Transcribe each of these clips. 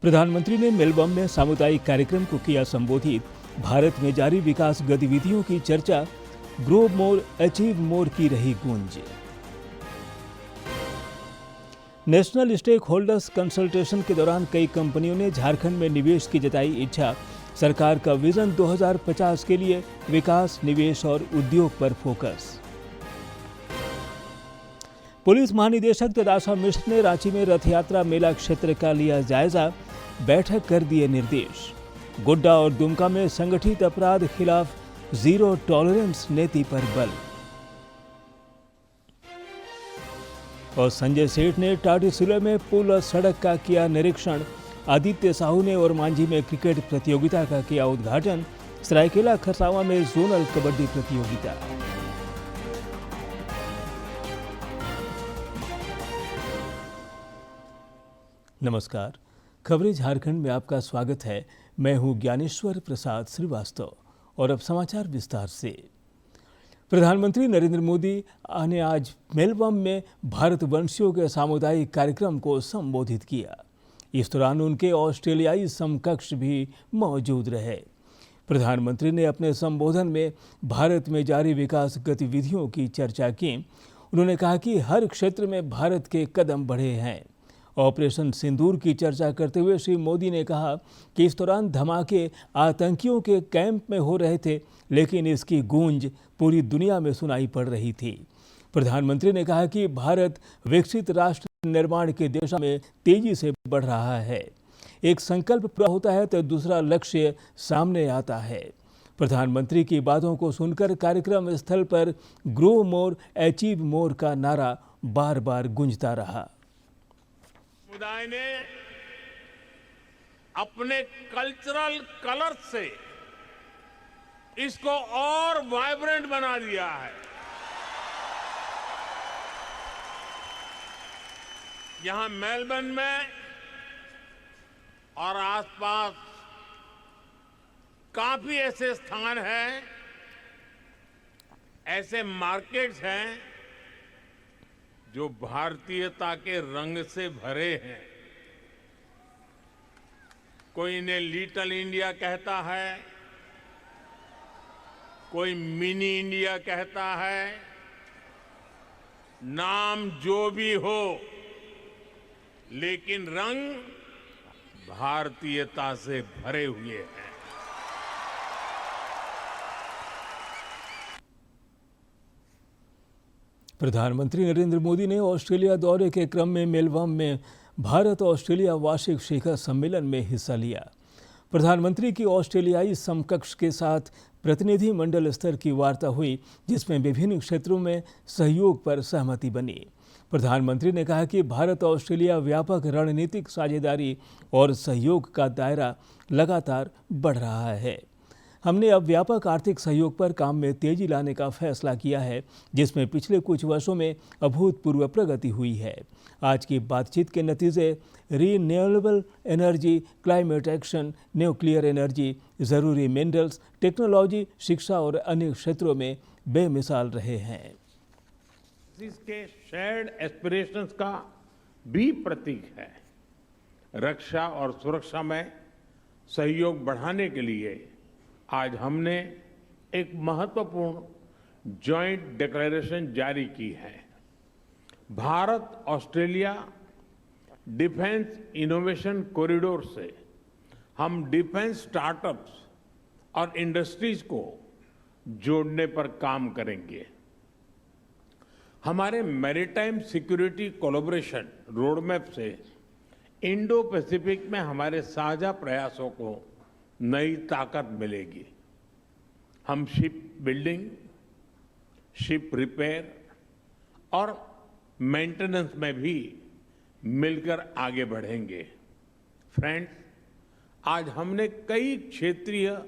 प्रधानमंत्री ने मेलबर्न में सामुदायिक कार्यक्रम को किया संबोधित। भारत में जारी विकास गतिविधियों की चर्चा, ग्रो मोर अचीव मोर की रही गूंज। नेशनल स्टेक होल्डर्स कंसल्टेशन के दौरान कई कंपनियों ने झारखंड में निवेश की जताई इच्छा। सरकार का विजन 2050 के लिए विकास, निवेश और उद्योग पर फोकस। पुलिस महानिदेशक तदाशा मिश्र ने रांची में रथ यात्रा मेला क्षेत्र का लिया जायजा, बैठक कर दिए निर्देश। गोड्डा और दुमका में संगठित अपराध खिलाफ जीरो टॉलरेंस नीति पर बल। और संजय सेठ ने टाटीसिलर में पुल और सड़क का किया निरीक्षण। आदित्य साहू ने और मांझी में क्रिकेट प्रतियोगिता का किया उद्घाटन। सरायकेला खरसावां में जोनल कबड्डी प्रतियोगिता। नमस्कार, खबरें झारखंड में आपका स्वागत है। मैं हूं ज्ञानेश्वर प्रसाद श्रीवास्तव और अब समाचार विस्तार से। प्रधानमंत्री नरेंद्र मोदी ने आज मेलबर्न में भारतवंशियों के सामुदायिक कार्यक्रम को संबोधित किया। इस दौरान उनके ऑस्ट्रेलियाई समकक्ष भी मौजूद रहे। प्रधानमंत्री ने अपने संबोधन में भारत में जारी विकास गतिविधियों की चर्चा की। उन्होंने कहा कि हर क्षेत्र में भारत के कदम बढ़े हैं। ऑपरेशन सिंदूर की चर्चा करते हुए श्री मोदी ने कहा कि इस दौरान धमाके आतंकियों के कैंप में हो रहे थे, लेकिन इसकी गूंज पूरी दुनिया में सुनाई पड़ रही थी। प्रधानमंत्री ने कहा कि भारत विकसित राष्ट्र निर्माण की दिशा में तेजी से बढ़ रहा है। एक संकल्प पूरा होता है तो दूसरा लक्ष्य सामने आता है। प्रधानमंत्री की बातों को सुनकर कार्यक्रम स्थल पर ग्रो मोर अचीव मोर का नारा बार बार गूंजता रहा। समुदाय ने अपने कल्चरल कलर से इसको और वाइब्रेंट बना दिया है। यहां मेलबर्न में और आसपास काफी ऐसे स्थान हैं, ऐसे मार्केट्स हैं जो भारतीयता के रंग से भरे हैं। कोई इन्हें लिटिल इंडिया कहता है, कोई मिनी इंडिया कहता है। नाम जो भी हो, लेकिन रंग भारतीयता से भरे हुए हैं। प्रधानमंत्री नरेंद्र मोदी ने ऑस्ट्रेलिया दौरे के क्रम में मेलबर्न में भारत ऑस्ट्रेलिया वार्षिक शिखर सम्मेलन में हिस्सा लिया। प्रधानमंत्री की ऑस्ट्रेलियाई समकक्ष के साथ प्रतिनिधि मंडल स्तर की वार्ता हुई, जिसमें विभिन्न क्षेत्रों में सहयोग पर सहमति बनी। प्रधानमंत्री ने कहा कि भारत ऑस्ट्रेलिया व्यापक रणनीतिक साझेदारी और सहयोग का दायरा लगातार बढ़ रहा है। हमने अब व्यापक आर्थिक सहयोग पर काम में तेजी लाने का फैसला किया है, जिसमें पिछले कुछ वर्षों में अभूतपूर्व प्रगति हुई है। आज की बातचीत के नतीजे renewable energy, climate action, nuclear energy, जरूरी मिनरल्स, टेक्नोलॉजी, शिक्षा और अन्य क्षेत्रों में बेमिसाल रहे हैं। इसके शेयर्ड एस्पिरेशंस का भी प्रतीक है। रक्षा और सुरक्षा में सहयोग बढ़ाने के लिए आज हमने एक महत्वपूर्ण जॉइंट डिक्लेरेशन जारी की है। Bharat Australia defence innovation corridor से हम डिफेंस स्टार्टअप्स और इंडस्ट्रीज को जोड़ने पर काम करेंगे। हमारे मैरीटाइम सिक्योरिटी कोलैबोरेशन रोडमैप से इंडो पैसिफिक में हमारे साझा प्रयासों को नई ताकत मिलेगी। हम शिप बिल्डिंग, शिप रिपेयर और मेंटेनेंस में भी मिलकर आगे बढ़ेंगे। फ्रेंड्स, आज हमने कई क्षेत्रीय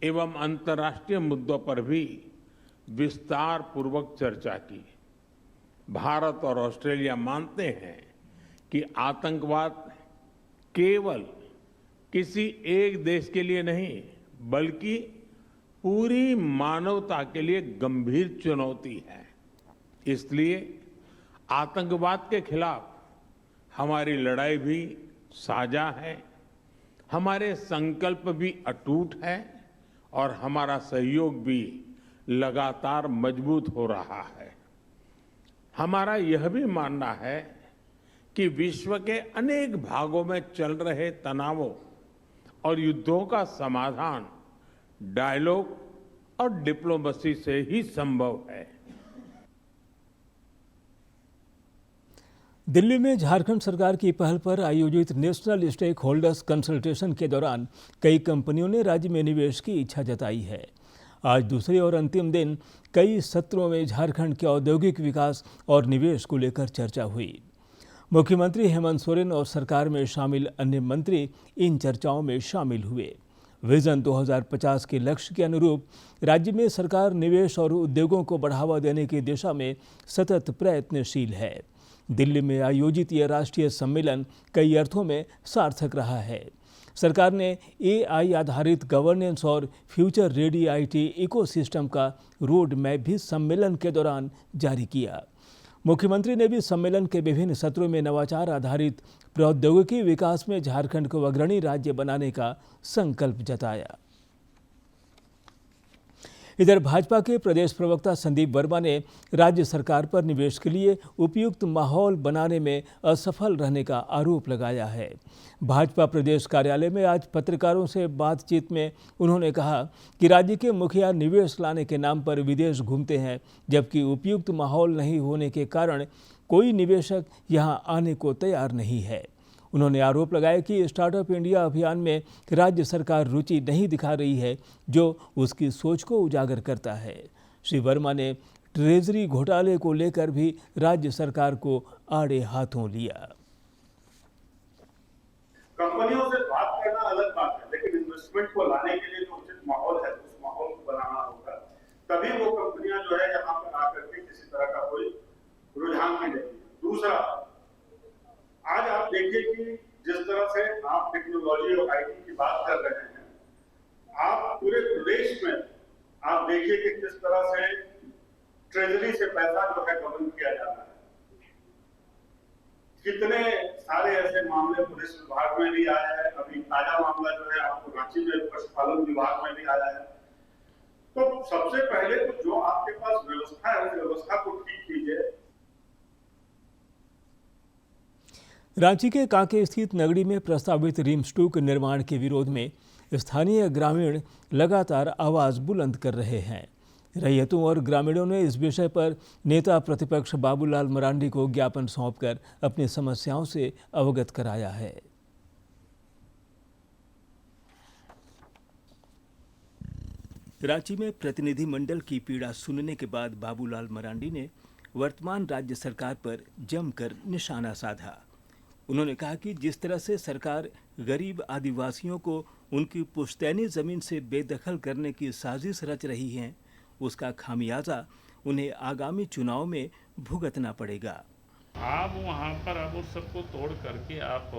एवं अंतर्राष्ट्रीय मुद्दों पर भी विस्तार पूर्वक चर्चा की। भारत और ऑस्ट्रेलिया मानते हैं कि आतंकवाद केवल किसी एक देश के लिए नहीं, बल्कि पूरी मानवता के लिए गंभीर चुनौती है। इसलिए आतंकवाद के खिलाफ हमारी लड़ाई भी साझा है, हमारे संकल्प भी अटूट है और हमारा सहयोग भी लगातार मजबूत हो रहा है। हमारा यह भी मानना है कि विश्व के अनेक भागों में चल रहे तनावों और युद्धों का समाधान डायलॉग और डिप्लोमेसी से ही संभव है। दिल्ली में झारखंड सरकार की पहल पर आयोजित नेशनल स्टेक होल्डर्स कंसल्टेशन के दौरान कई कंपनियों ने राज्य में निवेश की इच्छा जताई है। आज दूसरे और अंतिम दिन कई सत्रों में झारखंड के औद्योगिक विकास और निवेश को लेकर चर्चा हुई। मुख्यमंत्री हेमंत सोरेन और सरकार में शामिल अन्य मंत्री इन चर्चाओं में शामिल हुए। विजन 2050 के लक्ष्य के अनुरूप राज्य में सरकार निवेश और उद्योगों को बढ़ावा देने की दिशा में सतत प्रयत्नशील है। दिल्ली में आयोजित यह राष्ट्रीय सम्मेलन कई अर्थों में सार्थक रहा है। सरकार ने AI आधारित गवर्नेंस और फ्यूचर रेडी IT इकोसिस्टम का रोड मैप भी सम्मेलन के दौरान जारी किया। मुख्यमंत्री ने भी सम्मेलन के विभिन्न सत्रों में नवाचार आधारित प्रौद्योगिकी विकास में झारखंड को अग्रणी राज्य बनाने का संकल्प जताया। इधर भाजपा के प्रदेश प्रवक्ता संदीप वर्मा ने राज्य सरकार पर निवेश के लिए उपयुक्त माहौल बनाने में असफल रहने का आरोप लगाया है। भाजपा प्रदेश कार्यालय में आज पत्रकारों से बातचीत में उन्होंने कहा कि राज्य के मुखिया निवेश लाने के नाम पर विदेश घूमते हैं, जबकि उपयुक्त माहौल नहीं होने के कारण कोई निवेशक यहां आने को तैयार नहीं है। उन्होंने आरोप लगाया कि स्टार्टअप इंडिया अभियान में राज्य सरकार रुचि नहीं दिखा रही है, जो उसकी सोच को उजागर करता है। श्री वर्मा ने ट्रेजरी घोटाले को लेकर भी राज्य सरकार को आड़े हाथों लिया। कंपनियों से बात करना अलग बात है, लेकिन इन्वेस्टमेंट को लाने के लिए जो उचित माहौल है उस माहौल को बनाना होगा, तभी वो कंपनियां जो है यहाँ पर आकर के किसी तरह का कोई रुझान मिलेगी। दूसरा, आज आप देखिए कि जिस तरह से आप टेक्नोलॉजी और IT की बात कर रहे हैं, आप पूरे प्रदेश में आप देखिए कि किस तरह से ट्रेजरी से पैसा जो है गबन किया जा रहा है। कितने सारे ऐसे मामले पुलिस विभाग में भी आया है। अभी ताजा मामला जो है आपको रांची में पशुपालन विभाग में भी आया है। तो सबसे पहले तो जो आपके पास व्यवस्था है उस व्यवस्था को ठीक कीजिए। रांची के कांके स्थित नगड़ी में प्रस्तावित रिम्स 2 के निर्माण के विरोध में स्थानीय ग्रामीण लगातार आवाज बुलंद कर रहे हैं। रैयतों और ग्रामीणों ने इस विषय पर नेता प्रतिपक्ष बाबूलाल मरांडी को ज्ञापन सौंपकर अपनी समस्याओं से अवगत कराया है। रांची में प्रतिनिधिमंडल की पीड़ा सुनने के बाद बाबूलाल मरांडी ने वर्तमान राज्य सरकार पर जमकर निशाना साधा। उन्होंने कहा कि जिस तरह से सरकार गरीब आदिवासियों को उनकी पुश्तैनी जमीन से बेदखल करने की साजिश रच रही है, उसका खामियाजा उन्हें आगामी चुनाव में भुगतना पड़ेगा। आप वहाँ पर अब उस सबको तोड़ करके आप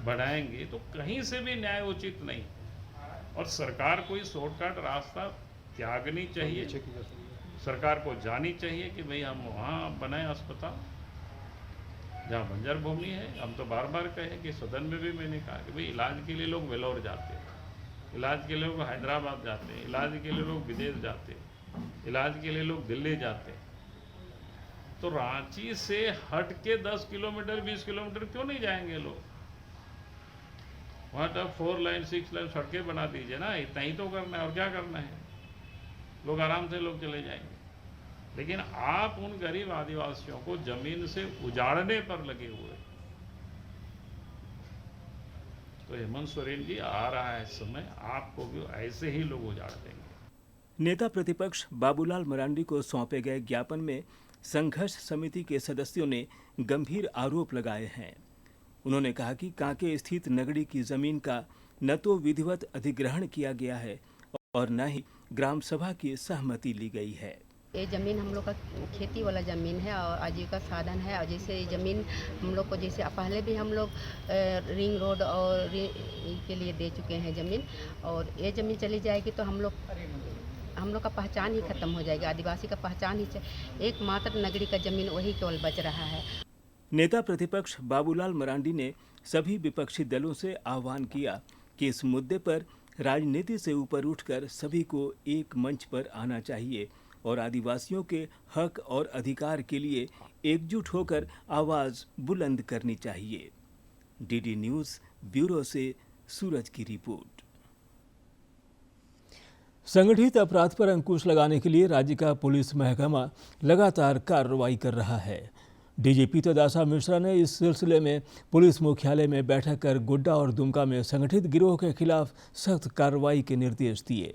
बढ़ाएंगे तो कहीं से भी न्याय उचित नहीं, और सरकार कोई शॉर्टकट रास्ता त्यागनी चाहिए। सरकार को जानी चाहिए कि भाई हम वहाँ बनाए अस्पताल जहाँ बंजर भूमि है। हम तो बार बार कहे कि सदन में भी मैंने कहा कि भाई इलाज के लिए लोग वेलोर जाते हैं, इलाज के लिए लोग हैदराबाद जाते हैं, इलाज के लिए लोग विदेश जाते हैं, इलाज के लिए लोग दिल्ली जाते हैं। तो रांची से हट के 10 किलोमीटर 20 किलोमीटर क्यों नहीं जाएंगे लोग? वहाँ तक 4 लाइन 6 लाइन सड़कें बना दीजिए ना, इतना ही तो करना है, और क्या करना है? लोग आराम से लोग चले जाएंगे। लेकिन आप उन गरीब आदिवासियों को जमीन से उजाड़ने पर लगे हुए। तो हेमंत सोरेन जी आ रहा है समय, आपको भी ऐसे ही लोग उजाड़ देंगे। नेता प्रतिपक्ष बाबूलाल मरांडी को सौंपे गए ज्ञापन में संघर्ष समिति के सदस्यों ने गंभीर आरोप लगाए हैं। उन्होंने कहा कि कांके स्थित नगड़ी की जमीन का न तो विधिवत अधिग्रहण किया गया है और न ही ग्राम सभा की सहमति ली गई है। ये ज़मीन हम लोग का खेती वाला ज़मीन है और आजीविका साधन है। और जैसे ये ज़मीन हम लोग को, जैसे पहले भी हम लोग रिंग रोड और के लिए दे चुके हैं ज़मीन, और ये ज़मीन चली जाएगी तो हम लोग का पहचान ही खत्म हो जाएगी। आदिवासी का पहचान ही एकमात्र नगरी का ज़मीन वही केवल बच रहा है। नेता प्रतिपक्ष बाबूलाल मरांडी ने सभी विपक्षी दलों से आह्वान किया कि इस मुद्दे पर राजनीति से ऊपर उठकर सभी को एक मंच पर आना चाहिए और आदिवासियों के हक और अधिकार के लिए एकजुट होकर आवाज बुलंद करनी चाहिए। डीडी न्यूज ब्यूरो से सूरज की रिपोर्ट। संगठित अपराध पर अंकुश लगाने के लिए राज्य का पुलिस महकमा लगातार कार्रवाई कर रहा है। डीजीपी तदासा मिश्रा ने इस सिलसिले में पुलिस मुख्यालय में बैठक कर गोड्डा और दुमका में संगठित गिरोह के खिलाफ सख्त कार्रवाई के निर्देश दिए।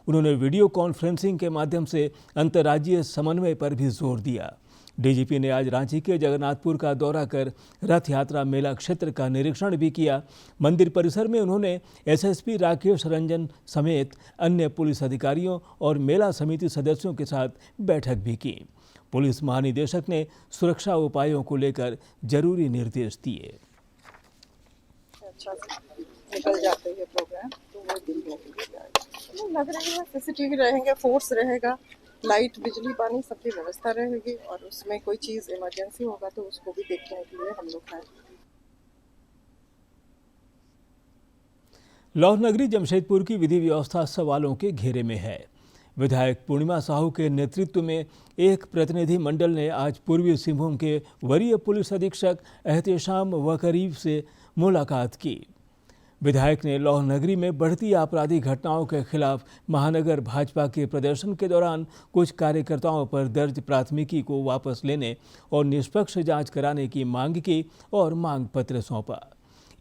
उन्होंने वीडियो कॉन्फ्रेंसिंग के माध्यम से अंतर्राज्यीय समन्वय पर भी जोर दिया। डीजीपी ने आज रांची के जगन्नाथपुर का दौरा कर रथ यात्रा मेला क्षेत्र का निरीक्षण भी किया। मंदिर परिसर में उन्होंने एसएसपी राकेश रंजन समेत अन्य पुलिस अधिकारियों और मेला समिति सदस्यों के साथ बैठक भी की। पुलिस महानिदेशक ने सुरक्षा उपायों को लेकर जरूरी निर्देश दिए। अच्छा निकल जाते हैं प्रोग्राम तो वो दिन लग रहा है। सीसीटीवी रहेंगे, फोर्स रहेगा, लाइट बिजली पानी सबकी व्यवस्था रहेगी, और उसमें कोई चीज इमरजेंसी होगा तो उसको भी देखने के लिए हम लोग हैं। लौह नगरी जमशेदपुर की विधि व्यवस्था सवालों के घेरे में है। विधायक पूर्णिमा साहू के नेतृत्व में एक प्रतिनिधि मंडल ने आज पूर्वी सिंहभूम के वरीय पुलिस अधीक्षक एहतेशाम वकरीब से मुलाकात की। विधायक ने लौह नगरी में बढ़ती आपराधिक घटनाओं के खिलाफ महानगर भाजपा के प्रदर्शन के दौरान कुछ कार्यकर्ताओं पर दर्ज प्राथमिकी को वापस लेने और निष्पक्ष जांच कराने की मांग की और मांग पत्र सौंपा।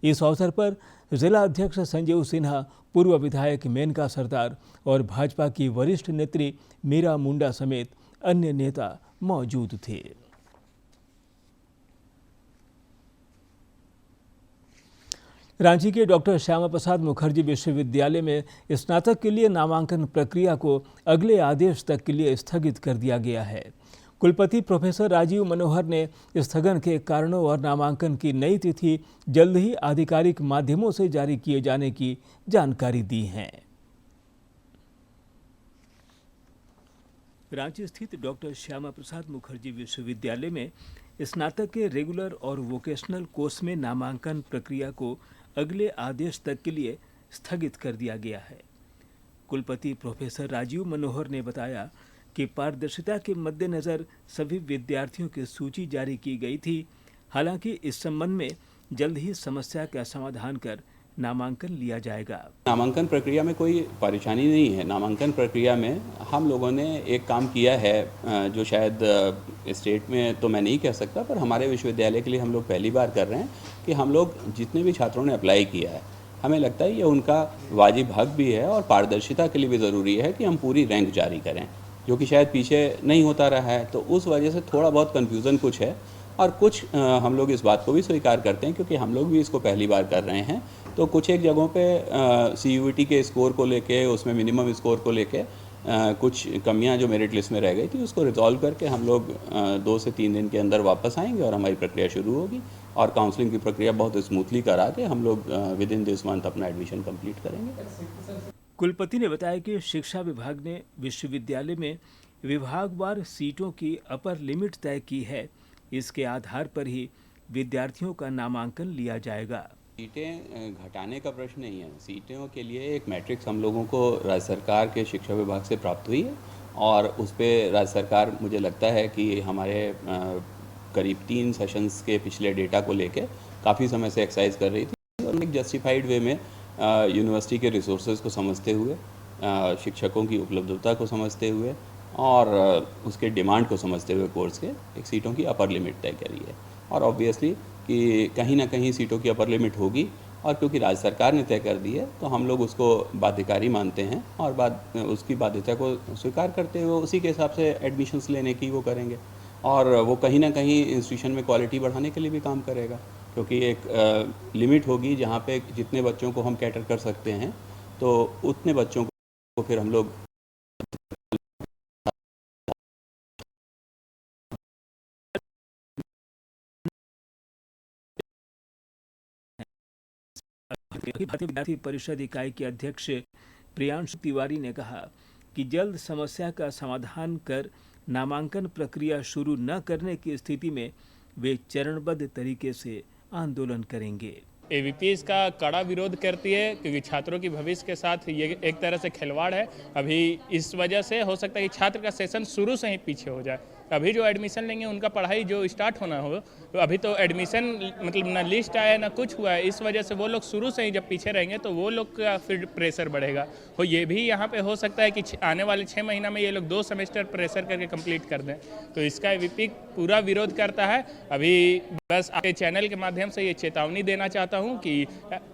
इस अवसर पर जिला अध्यक्ष संजीव सिन्हा, पूर्व विधायक मेनका सरदार और भाजपा की वरिष्ठ नेत्री मीरा मुंडा समेत अन्य नेता मौजूद थे। रांची के डॉक्टर श्यामा प्रसाद मुखर्जी विश्वविद्यालय में स्नातक के लिए नामांकन प्रक्रिया को अगले आदेश तक के लिए स्थगित कर दिया गया है। कुलपति प्रोफेसर राजीव मनोहर ने स्थगन के कारणों और नामांकन की नई तिथि जल्द ही आधिकारिक माध्यमों से जारी किए जाने की जानकारी दी है। रांची स्थित डॉक्टर श्यामा प्रसाद मुखर्जी विश्वविद्यालय में स्नातक के रेगुलर और वोकेशनल कोर्स में नामांकन प्रक्रिया को अगले आदेश तक के लिए स्थगित कर दिया गया है। कुलपति प्रोफेसर राजीव मनोहर ने बताया कि पारदर्शिता के मद्देनजर सभी विद्यार्थियों की सूची जारी की गई थी। हालांकि इस संबंध में जल्द ही समस्या का समाधान कर नामांकन लिया जाएगा। नामांकन प्रक्रिया में कोई परेशानी नहीं है। नामांकन प्रक्रिया में हम लोगों ने एक काम किया है जो शायद स्टेट में तो मैं नहीं कह सकता, पर हमारे विश्वविद्यालय के लिए हम लोग पहली बार कर रहे हैं कि हम लोग जितने भी छात्रों ने अप्लाई किया है, हमें लगता है ये उनका वाजिब हक भी है और पारदर्शिता के लिए भी ज़रूरी है कि हम पूरी रैंक जारी करें, जो कि शायद पीछे नहीं होता रहा है। तो उस वजह से थोड़ा बहुत कन्फ्यूज़न कुछ है, और कुछ हम लोग इस बात को भी स्वीकार करते हैं क्योंकि हम लोग भी इसको पहली बार कर रहे हैं। तो कुछ एक जगहों पे CUET के स्कोर को लेके, उसमें मिनिमम स्कोर को लेके कुछ कमियां जो मेरिट लिस्ट में रह गई थी उसको रिजॉल्व करके हम लोग 2 से 3 दिन के अंदर वापस आएंगे और हमारी प्रक्रिया शुरू होगी, और काउंसलिंग की प्रक्रिया बहुत स्मूथली करा के हम लोग विद इन दिस मंथ अपना एडमिशन कंप्लीट करेंगे। कुलपति ने बताया कि शिक्षा विभाग ने विश्वविद्यालय में विभागवार सीटों की अपर लिमिट तय की है। इसके आधार पर ही विद्यार्थियों का नामांकन लिया जाएगा। सीटें घटाने का प्रश्न नहीं है। सीटों के लिए एक मैट्रिक्स हम लोगों को राज्य सरकार के शिक्षा विभाग से प्राप्त हुई है, और उस पर राज्य सरकार मुझे लगता है कि हमारे करीब 3 सेशंस के पिछले डेटा को लेके काफ़ी समय से एक्सरसाइज कर रही थी, और एक जस्टिफाइड वे में यूनिवर्सिटी के रिसोर्सेज को समझते हुए, शिक्षकों की उपलब्धता को समझते हुए और उसके डिमांड को समझते हुए कोर्स के एक सीटों की अपर लिमिट तय करी है। और ऑब्वियसली कि कहीं ना कहीं सीटों की अपर लिमिट होगी, और क्योंकि राज्य सरकार ने तय कर दी है तो हम लोग उसको बाध्यकारी मानते हैं और उसकी बाध्यता को स्वीकार करते हुए उसी के हिसाब से एडमिशन्स लेने की वो करेंगे, और वो कहीं ना कहीं इंस्टीट्यूशन में क्वालिटी बढ़ाने के लिए भी काम करेगा, क्योंकि एक लिमिट होगी जहाँ पे जितने बच्चों को हम कैटर कर सकते हैं तो उतने बच्चों को फिर हम लोग भारतीय विद्यार्थी परिषद इकाई के अध्यक्ष प्रियांशु तिवारी ने कहा कि जल्द समस्या का समाधान कर नामांकन प्रक्रिया शुरू न करने की स्थिति में वे चरणबद्ध तरीके से आंदोलन करेंगे। एबीपी इसका कड़ा विरोध करती है क्योंकि छात्रों की भविष्य के साथ ये एक तरह से खिलवाड़ है। अभी इस वजह से हो सकता है कि छात्र का सेशन शुरू से ही पीछे हो जाए। अभी जो एडमिशन लेंगे उनका पढ़ाई जो स्टार्ट होना हो, तो अभी तो एडमिशन मतलब ना लिस्ट आया ना कुछ हुआ है। इस वजह से वो लोग शुरू से ही जब पीछे रहेंगे तो वो लोग का फिर प्रेशर बढ़ेगा। तो ये भी यहाँ पे हो सकता है कि आने वाले 6 महीना में ये लोग 2 सेमेस्टर प्रेशर करके कंप्लीट कर दें। तो इसका एबीपी पूरा विरोध करता है। अभी बस आपके चैनल के माध्यम से ये चेतावनी देना चाहता हूँ कि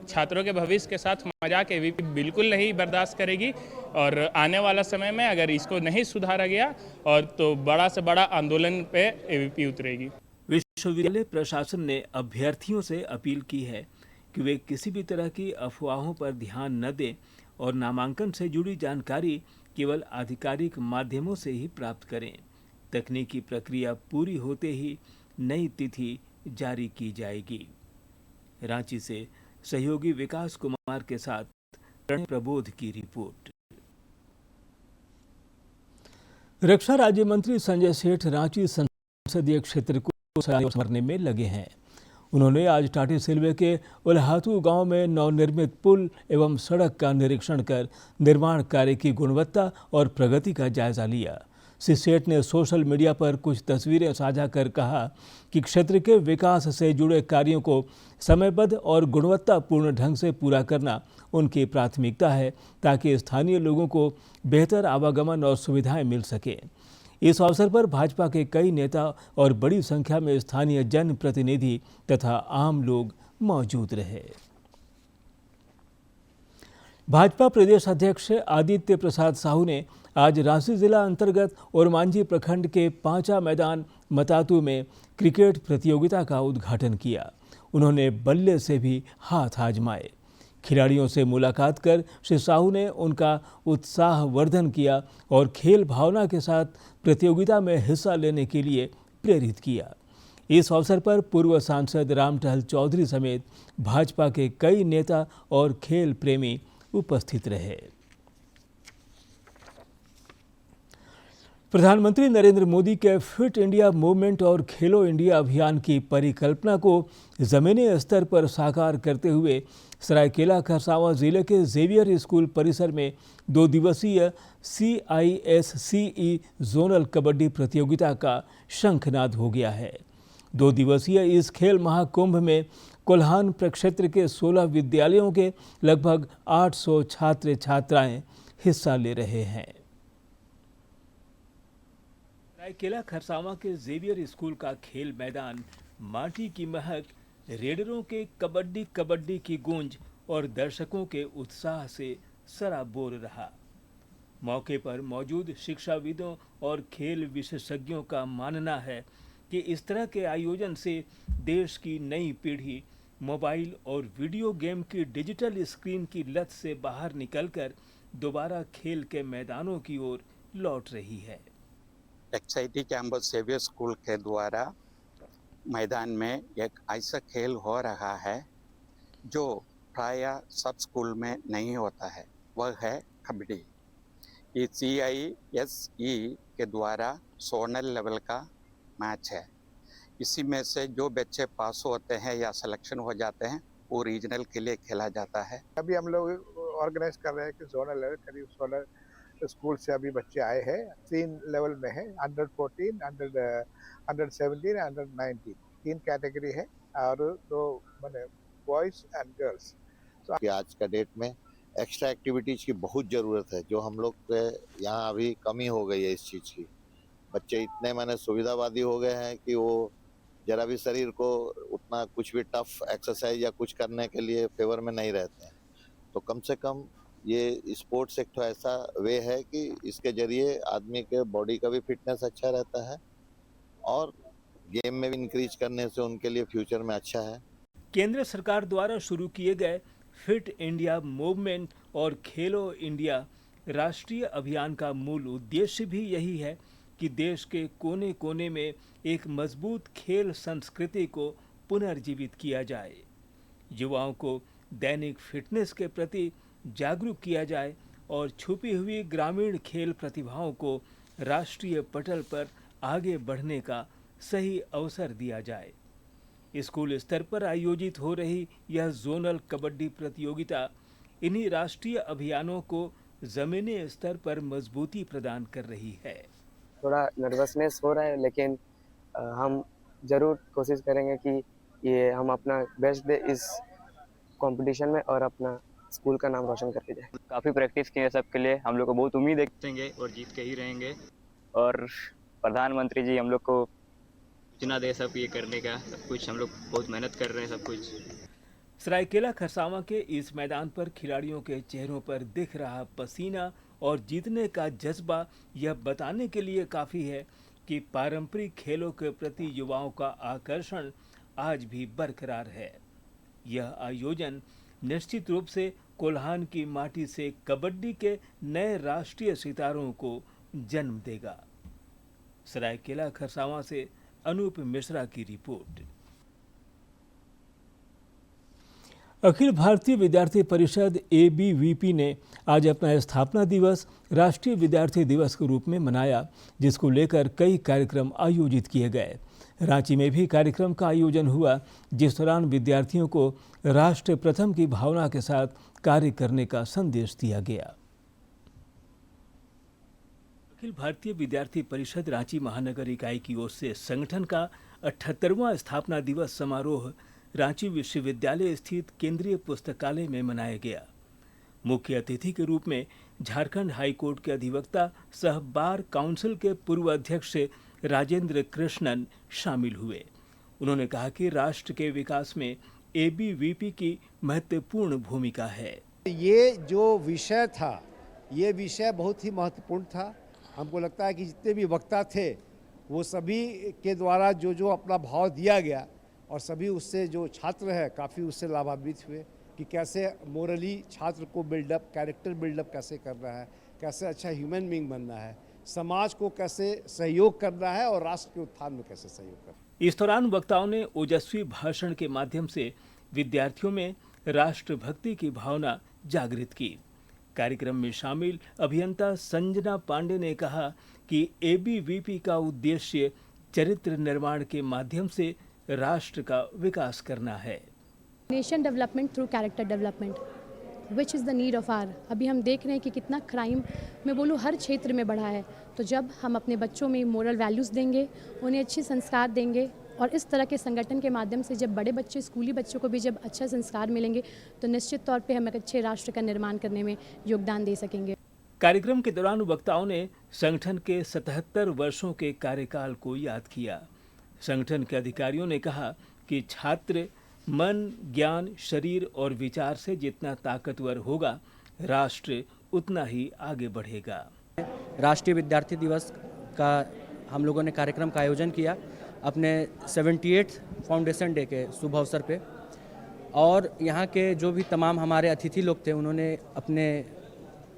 छात्रों के भविष्य के साथ मजाक एबीपी बिल्कुल नहीं बर्दाश्त करेगी और आने वाला समय में अगर इसको नहीं सुधारा गया और तो बड़ा से बड़ा आंदोलन पे एबीपी उतरेगी। विश्वविद्यालय प्रशासन ने अभ्यर्थियों से अपील की है कि वे किसी भी तरह की अफवाहों पर ध्यान न दें और नामांकन से जुड़ी जानकारी केवल आधिकारिक माध्यमों से ही प्राप्त करें। तकनीकी प्रक्रिया पूरी होते ही नई तिथि जारी की जाएगी। रांची से सहयोगी विकास कुमार के साथ प्रणय प्रबोध की रिपोर्ट। रक्षा राज्य मंत्री संजय सेठ रांची संसदीय क्षेत्र को संवारने में लगे हैं। उन्होंने आज टाटीसिलवे के उल्हातू गांव में नवनिर्मित पुल एवं सड़क का निरीक्षण कर निर्माण कार्य की गुणवत्ता और प्रगति का जायजा लिया। श्री सेठ ने सोशल मीडिया पर कुछ तस्वीरें साझा कर कहा कि क्षेत्र के विकास से जुड़े कार्यों को समयबद्ध और गुणवत्तापूर्ण ढंग से पूरा करना उनकी प्राथमिकता है ताकि स्थानीय लोगों को बेहतर आवागमन और सुविधाएं मिल सके। इस अवसर पर भाजपा के कई नेता और बड़ी संख्या में स्थानीय जनप्रतिनिधि तथा आम लोग मौजूद रहे। भाजपा प्रदेश अध्यक्ष आदित्य प्रसाद साहू ने आज रांची जिला अंतर्गत ओरमांझी प्रखंड के पांचा मैदान मतातू में क्रिकेट प्रतियोगिता का उद्घाटन किया। उन्होंने बल्ले से भी हाथ आजमाए। खिलाड़ियों से मुलाकात कर श्री साहू ने उनका उत्साहवर्धन किया और खेल भावना के साथ प्रतियोगिता में हिस्सा लेने के लिए प्रेरित किया। इस अवसर पर पूर्व सांसद रामटहल चौधरी समेत भाजपा के कई नेता और खेल प्रेमी उपस्थित रहे। प्रधानमंत्री नरेंद्र मोदी के फिट इंडिया मूवमेंट और खेलो इंडिया अभियान की परिकल्पना को जमीनी स्तर पर साकार करते हुए सरायकेला खरसावां जिले के जेवियर स्कूल परिसर में 2 दिवसीय CISCE जोनल कबड्डी प्रतियोगिता का शंखनाद हो गया है। 2 दिवसीय इस खेल महाकुंभ में कोल्हान प्रक्षेत्र के 16 विद्यालयों के लगभग 800 छात्र छात्राएं हिस्सा ले रहे हैं। सरायकेला खरसावां के जेवियर स्कूल का खेल मैदान माटी की महक, रेडरों के कबड्डी कबड्डी की गूंज और दर्शकों के उत्साह से सराबोर रहा। मौके पर मौजूद शिक्षाविदों और खेल विशेषज्ञों का मानना है कि इस तरह के आयोजन से देश की नई पीढ़ी मोबाइल और वीडियो गेम की डिजिटल स्क्रीन की लत से बाहर निकलकर दोबारा खेल के मैदानों की ओर लौट रही है। एक्साइटी कैंपस सेवियर स्कूल के द्वारा मैदान में एक ऐसा खेल हो रहा है जो प्राय सब स्कूल में नहीं होता है, वह है कबड्डी। ये CISE के द्वारा जोनल लेवल का मैच है। इसी में से जो बच्चे पास होते हैं या सिलेक्शन हो जाते हैं वो रीजनल के लिए खेला जाता है। अभी हम लोग ऑर्गेनाइज कर रहे हैं कि जोनल लेवल करीब 16 स्कूल से अभी बच्चे आए हैं। 3 लेवल में है, अंडर 14, अंडर 17, अंडर 19, 3 कैटेगरी है और 2 माने बॉयज एंड गर्ल्स। आज का डेट में एक्स्ट्रा एक्टिविटीज की बहुत ज़रूरत है, जो हम लोग के यहाँ अभी कमी हो गई है इस चीज़ की। बच्चे इतने माने सुविधावादी हो गए हैं कि वो जरा भी शरीर को उतना कुछ भी टफ एक्सरसाइज या कुछ करने के लिए फेवर में नहीं रहते हैं। तो कम से कम ये स्पोर्ट्स एक तो ऐसा वे है कि इसके जरिए आदमी के बॉडी का भी फिटनेस अच्छा रहता है और गेम में भी इंक्रीज करने से उनके लिए फ्यूचर में अच्छा है। केंद्र सरकार द्वारा शुरू किए गए फिट इंडिया मूवमेंट और खेलो इंडिया राष्ट्रीय अभियान का मूल उद्देश्य भी यही है कि देश के कोने कोने में एक मजबूत खेल संस्कृति को पुनर्जीवित किया जाए। युवाओं को दैनिक फिटनेस के प्रति जागरूक किया जाए और छुपी हुई ग्रामीण खेल प्रतिभाओं को राष्ट्रीय पटल पर आगे बढ़ने का सही अवसर दिया जाए। स्कूल स्तर पर आयोजित हो रही यह जोनल कबड्डी प्रतियोगिता इन्हीं राष्ट्रीय अभियानों को जमीनी स्तर पर मजबूती प्रदान कर रही है। थोड़ा नर्वसनेस हो रहा है, लेकिन हम ज़रूर कोशिश करेंगे कि ये हम अपना बेस्ट दे इस कंपटीशन में और अपना स्कूल का नाम रोशन करके जाए। काफ़ी प्रैक्टिस किए सबके लिए, हम लोग को बहुत उम्मीद है जीतेंगे और जीत के ही रहेंगे। और प्रधानमंत्री जी हम लोग को सूचना दे सब ये करने का, सब कुछ हम लोग बहुत मेहनत कर रहे हैं सब कुछ। सरायकेला खरसावां के इस मैदान पर खिलाड़ियों के चेहरों पर दिख रहा पसीना और जीतने का जज्बा यह बताने के लिए काफ़ी है कि पारंपरिक खेलों के प्रति युवाओं का आकर्षण आज भी बरकरार है। यह आयोजन निश्चित रूप से कोल्हान की माटी से कबड्डी के नए राष्ट्रीय सितारों को जन्म देगा। सरायकेला खरसावां से अनूप मिश्रा की रिपोर्ट। अखिल भारतीय विद्यार्थी परिषद ABVP ने आज अपना स्थापना दिवस राष्ट्रीय विद्यार्थी दिवस के रूप में मनाया, जिसको लेकर कई कार्यक्रम आयोजित किए गए। रांची में भी कार्यक्रम का आयोजन हुआ, जिस दौरान विद्यार्थियों को राष्ट्र प्रथम की भावना के साथ कार्य करने का संदेश दिया गया। अखिल भारतीय विद्यार्थी परिषद रांची महानगर इकाई की ओर से संगठन का 78वां स्थापना दिवस समारोह रांची विश्वविद्यालय स्थित केंद्रीय पुस्तकालय में मनाया गया। मुख्य अतिथि के रूप में झारखंड हाई कोर्ट के अधिवक्ता सह बार काउंसिल के पूर्व अध्यक्ष राजेंद्र कृष्णन शामिल हुए। उन्होंने कहा कि राष्ट्र के विकास में ABVP की महत्वपूर्ण भूमिका है। ये जो विषय था, ये विषय बहुत ही महत्वपूर्ण था। हमको लगता है कि जितने भी वक्ता थे वो सभी के द्वारा जो अपना भाव दिया गया और सभी उससे जो छात्र है काफ़ी उससे लाभान्वित हुए कि कैसे मोरली छात्र को बिल्डअप, कैरेक्टर बिल्डअप कैसे करना है, कैसे अच्छा ह्यूमन बीइंग बनना है, समाज को कैसे सहयोग करना है और राष्ट्र के उत्थान में कैसे सहयोग करना है। इस दौरान वक्ताओं ने ओजस्वी भाषण के माध्यम से विद्यार्थियों में राष्ट्रभक्ति की भावना जागृत की। कार्यक्रम में शामिल अभियंता संजना पांडे ने कहा कि ABVP का उद्देश्य चरित्र निर्माण के माध्यम से राष्ट्र का विकास करना है। Nation development through character development which is the need of our. अभी हम देख रहे हैं कि कितना क्राइम मैं बोलूँ हर क्षेत्र में बढ़ा है। तो जब हम अपने बच्चों में मोरल वैल्यूज़ देंगे, उन्हें अच्छे संस्कार देंगे और इस तरह के संगठन के माध्यम से जब बड़े बच्चे, स्कूली बच्चों को भी जब अच्छा संस्कार मिलेंगे तो निश्चित तौर पे हम एक अच्छे राष्ट्र का निर्माण करने में योगदान दे सकेंगे। कार्यक्रम के दौरान वक्ताओं ने संगठन के 77 वर्षों के कार्यकाल को याद किया। संगठन के अधिकारियों ने कहा कि छात्र मन, ज्ञान, शरीर और विचार से जितना ताकतवर होगा, राष्ट्र उतना ही आगे बढ़ेगा। राष्ट्रीय विद्यार्थी दिवस का हम लोगों ने कार्यक्रम का आयोजन किया अपने 78 फाउंडेशन डे के शुभ अवसर पे, और यहाँ के जो भी तमाम हमारे अतिथि लोग थे उन्होंने अपने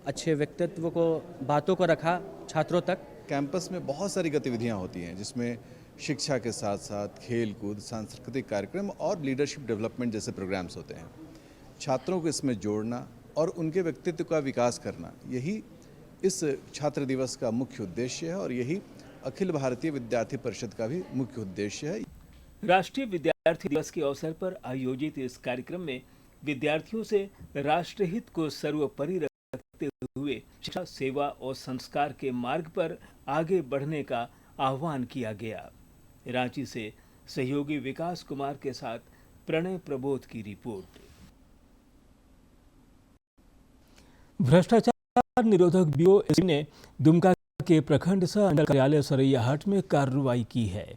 अच्छे व्यक्तित्व को, बातों को रखा छात्रों तक। कैंपस में बहुत सारी गतिविधियाँ होती हैं जिसमें शिक्षा के साथ साथ खेल कूद, सांस्कृतिक कार्यक्रम और लीडरशिप डेवलपमेंट जैसे प्रोग्राम्स होते हैं। छात्रों को इसमें जोड़ना और उनके व्यक्तित्व का विकास करना, यही इस छात्र दिवस का मुख्य उद्देश्य है और यही अखिल भारतीय विद्यार्थी परिषद का भी मुख्य उद्देश्य है। राष्ट्रीय विद्यार्थी दिवस के अवसर पर आयोजित इस कार्यक्रम में विद्यार्थियों से राष्ट्रहित को सर्वोपरि रखते हुए शिक्षा, सेवा और संस्कार के मार्ग पर आगे बढ़ने का आह्वान किया गया। रांची से सहयोगी विकास कुमार के साथ प्रणय प्रबोध की रिपोर्ट। भ्रष्टाचार निरोधक ब्यूरो ने दुमका के प्रखंड सह अंचल कार्यालय सरैयाहाट में कार्रवाई की है।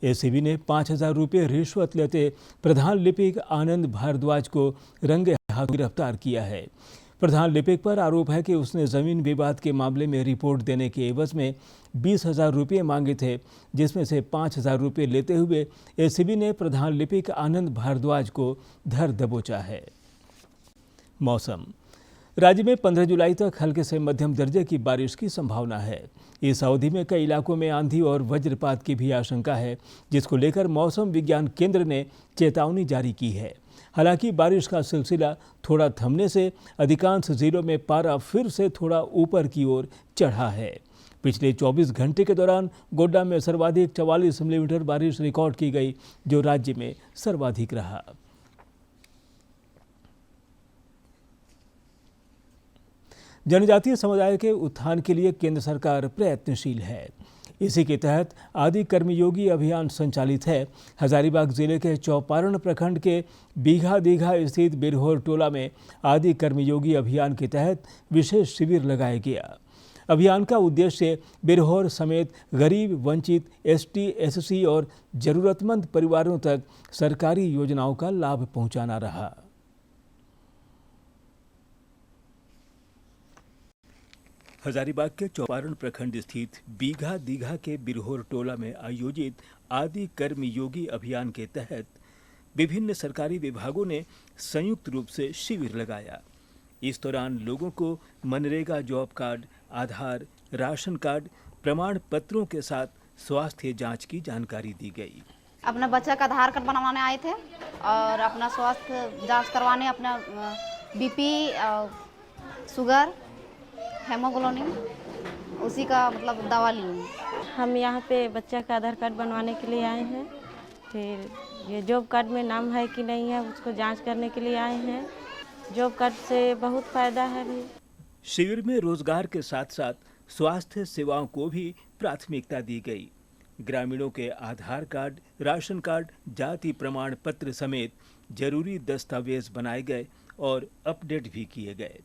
एसीबी ने 5,000 रुपये रिश्वत लेते प्रधान लिपिक आनंद भारद्वाज को रंगे हाथ गिरफ्तार किया है। प्रधान लिपिक पर आरोप है कि उसने जमीन विवाद के मामले में रिपोर्ट देने के एवज में 20,000 रुपये मांगे थे, जिसमें से 5,000 रुपये लेते हुए एसीबी ने प्रधान लिपिक आनंद भारद्वाज को धर दबोचा है। मौसम। राज्य में 15 जुलाई तक हल्के से मध्यम दर्जे की बारिश की संभावना है। इस अवधि में कई इलाकों में आंधी और वज्रपात की भी आशंका है, जिसको लेकर मौसम विज्ञान केंद्र ने चेतावनी जारी की है। हालांकि बारिश का सिलसिला थोड़ा थमने से अधिकांश जिलों में पारा फिर से थोड़ा ऊपर की ओर चढ़ा है। पिछले 24 घंटे के दौरान गोड्डा में सर्वाधिक 44 मिलीमीटर बारिश रिकॉर्ड की गई, जो राज्य में सर्वाधिक रहा। जनजातीय समुदाय के उत्थान के लिए केंद्र सरकार प्रयत्नशील है। इसी के तहत आदि कर्मयोगी अभियान संचालित है। हजारीबाग जिले के चौपारण प्रखंड के बीघा दीघा स्थित बिरहोर टोला में आदि कर्मयोगी अभियान के तहत विशेष शिविर लगाया गया। अभियान का उद्देश्य बिरहोर समेत गरीब, वंचित, एसटी, एससी और जरूरतमंद परिवारों तक सरकारी योजनाओं का लाभ पहुंचाना रहा। हजारीबाग के चौपारण प्रखंड स्थित बीघा दीघा के बिरहोर टोला में आयोजित आदि कर्मयोगी अभियान के तहत विभिन्न सरकारी विभागों ने संयुक्त रूप से शिविर लगाया। इस दौरान लोगों को मनरेगा जॉब कार्ड, आधार, राशन कार्ड, प्रमाण पत्रों के साथ स्वास्थ्य जांच की जानकारी दी गई। अपने बच्चे का आधार कार्ड बनवाने आए थे और अपना स्वास्थ्य जांच करवाने, अपना बीपी, शुगर, हेमोग्लोबिन, उसी का मतलब दवा ली। हम यहाँ पे बच्चा का आधार कार्ड बनवाने के लिए आए हैं। फिर ये जॉब कार्ड में नाम है कि नहीं है उसको जांच करने के लिए आए हैं। जॉब कार्ड से बहुत फायदा है भी। शिविर में रोजगार के साथ साथ स्वास्थ्य सेवाओं को भी प्राथमिकता दी गई। ग्रामीणों के आधार कार्ड, राशन कार्ड, जाति प्रमाण पत्र समेत जरूरी दस्तावेज बनाए गए और अपडेट भी किए गए।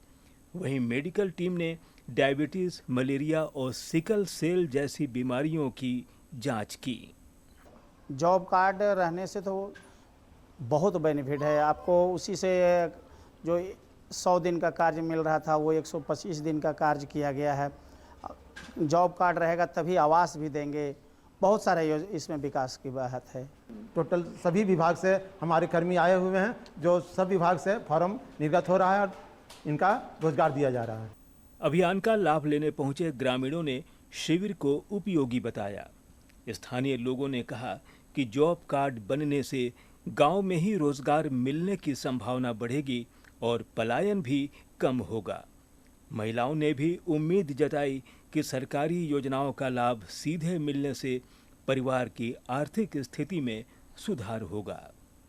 वहीं मेडिकल टीम ने डायबिटीज, मलेरिया और सिकल सेल जैसी बीमारियों की जांच की। जॉब कार्ड रहने से तो बहुत बेनिफिट है आपको। उसी से जो 100 दिन का कार्य मिल रहा था वो 125 दिन का कार्य किया गया है। जॉब कार्ड रहेगा तभी आवास भी देंगे। बहुत सारे इसमें विकास की बात है। टोटल सभी विभाग से हमारे कर्मी आए हुए हैं, जो सब विभाग से फॉर्म निर्गत हो रहा है और इनका रोजगार दिया जा रहा है। अभियान का लाभ लेने पहुंचे ग्रामीणों ने शिविर को उपयोगी बताया। स्थानीय लोगों ने कहा कि जॉब कार्ड बनने से गांव में ही रोजगार मिलने की संभावना बढ़ेगी और पलायन भी कम होगा। महिलाओं ने भी उम्मीद जताई कि सरकारी योजनाओं का लाभ सीधे मिलने से परिवार की आर्थिक स्थिति में सुधार होगा।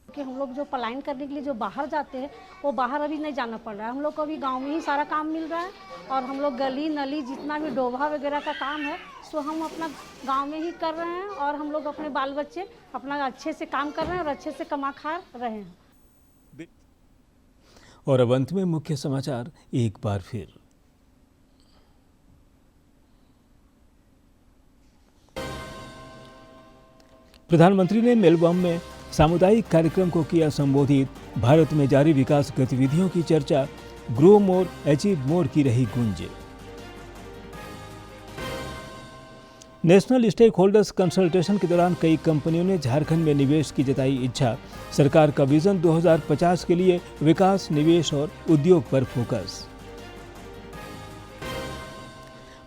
कि हम लोग जो पलायन करने के लिए जो बाहर जाते हैं वो बाहर अभी नहीं जाना पड़ रहा है। हम लोग को अभी गांव में ही सारा काम मिल रहा है और हम लोग गली नली जितना भी डोभा वगैरह का काम है सो हम अपना गांव में ही कर रहे हैं और हम लोग अपने बाल बच्चे अपना अच्छे से काम कर रहे हैं और अच्छे से कमा खा रहे हैं। और अब अंत में मुख्य समाचार एक बार फिर। प्रधानमंत्री ने मेलबर्न में सामुदायिक कार्यक्रम को किया संबोधित। भारत में जारी विकास गतिविधियों की चर्चा, ग्रो मोर अचीव मोर की रही गूंज। नेशनल स्टेक होल्डर्स कंसल्टेशन के दौरान कई कंपनियों ने झारखंड में निवेश की जताई इच्छा। सरकार का विजन 2050 के लिए विकास, निवेश और उद्योग पर फोकस।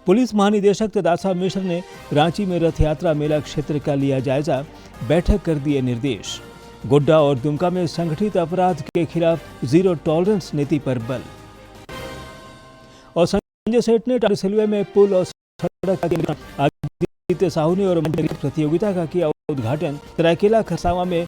पुलिस महानिदेशक तदासा मिश्र ने रांची में रथ यात्रा मेला क्षेत्र का लिया जायजा, बैठक कर दिए निर्देश। गोड्डा और दुमका में संगठित अपराध के खिलाफ जीरो टॉलरेंस नीति पर बल। और संजय सेठ ने रेलवे में पुल और सड़क आदित्य साहू ने और प्रतियोगिता का किया उद्घाटन। सरायकेला खरसावां में